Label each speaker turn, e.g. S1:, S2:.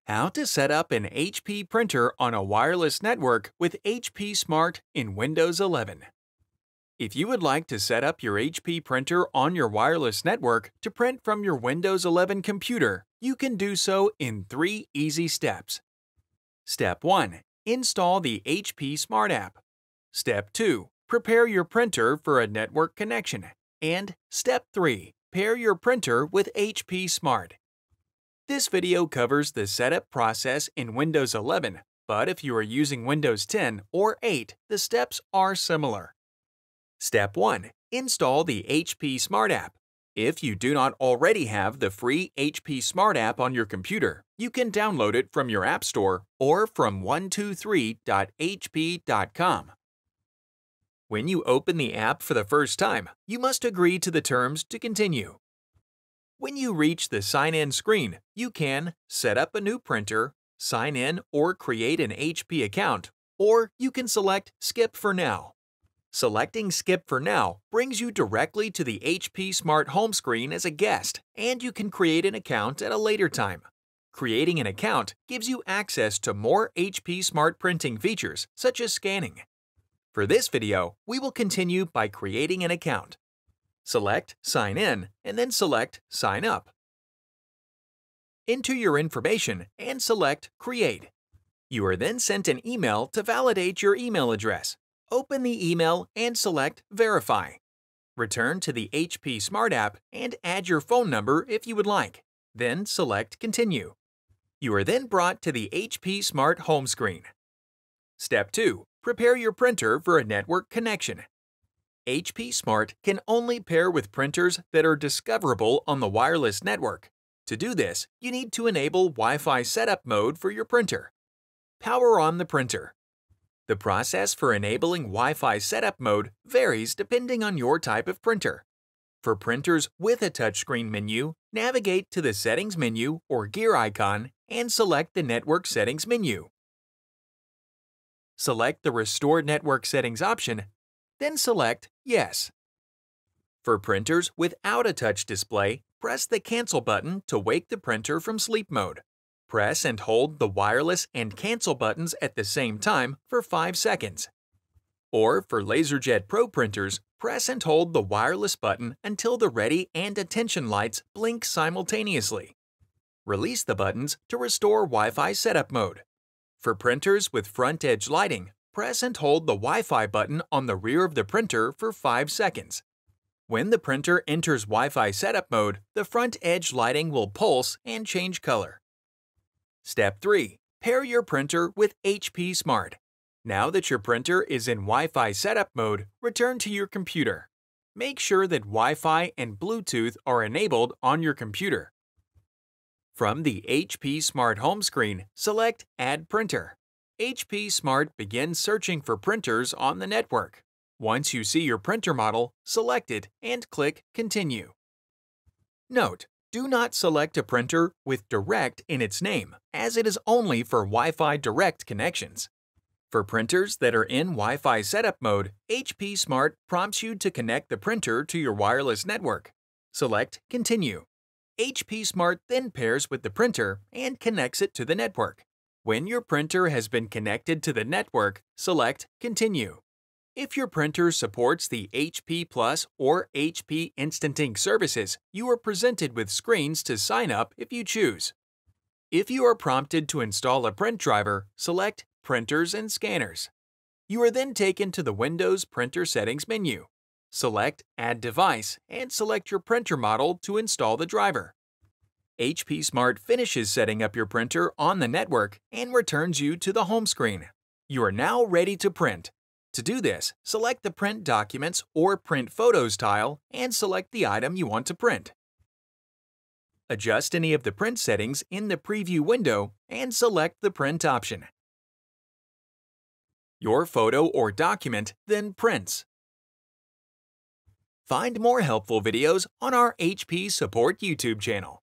S1: How to set up an HP printer on a wireless network with HP Smart in Windows 11. If you would like to set up your HP printer on your wireless network to print from your Windows 11 computer, you can do so in 3 easy steps. Step 1. Install the HP Smart app. Step 2. Prepare your printer for a network connection. And Step 3. Pair your printer with HP Smart. This video covers the setup process in Windows 11, but if you are using Windows 10 or 8, the steps are similar. Step 1. Install the HP Smart app. If you do not already have the free HP Smart app on your computer, you can download it from your App Store or from 123.hp.com. When you open the app for the first time, you must agree to the terms to continue. When you reach the Sign In screen, you can set up a new printer, sign in or create an HP account, or you can select Skip for Now. Selecting Skip for Now brings you directly to the HP Smart home screen as a guest, and you can create an account at a later time. Creating an account gives you access to more HP Smart printing features, such as scanning. For this video, we will continue by creating an account. Select Sign In and then select Sign Up. Enter your information and select Create. You are then sent an email to validate your email address. Open the email and select Verify. Return to the HP Smart app and add your phone number if you would like. Then select Continue. You are then brought to the HP Smart home screen. Step 2. Prepare your printer for a network connection. HP Smart can only pair with printers that are discoverable on the wireless network. To do this, you need to enable Wi-Fi setup mode for your printer. Power on the printer. The process for enabling Wi-Fi setup mode varies depending on your type of printer. For printers with a touchscreen menu, navigate to the Settings menu or gear icon and select the Network Settings menu. Select the Restore Network Settings option, then select Yes. For printers without a touch display, press the Cancel button to wake the printer from sleep mode. Press and hold the wireless and cancel buttons at the same time for 5 seconds. Or for LaserJet Pro printers, press and hold the wireless button until the ready and attention lights blink simultaneously. Release the buttons to restore Wi-Fi setup mode. For printers with front edge lighting, press and hold the Wi-Fi button on the rear of the printer for 5 seconds. When the printer enters Wi-Fi setup mode, the front edge lighting will pulse and change color. Step 3. Pair your printer with HP Smart. Now that your printer is in Wi-Fi setup mode, return to your computer. Make sure that Wi-Fi and Bluetooth are enabled on your computer. From the HP Smart home screen, select Add Printer. HP Smart begins searching for printers on the network. Once you see your printer model, select it and click Continue. Note: do not select a printer with Direct in its name, as it is only for Wi-Fi Direct connections. For printers that are in Wi-Fi setup mode, HP Smart prompts you to connect the printer to your wireless network. Select Continue. HP Smart then pairs with the printer and connects it to the network. When your printer has been connected to the network, select Continue. If your printer supports the HP Plus or HP Instant Ink services, you are presented with screens to sign up if you choose. If you are prompted to install a print driver, select Printers and Scanners. You are then taken to the Windows Printer Settings menu. Select Add Device and select your printer model to install the driver. HP Smart finishes setting up your printer on the network and returns you to the home screen. You are now ready to print. To do this, select the Print Documents or Print Photos tile and select the item you want to print. Adjust any of the print settings in the preview window and select the print option. Your photo or document then prints. Find more helpful videos on our HP Support YouTube channel.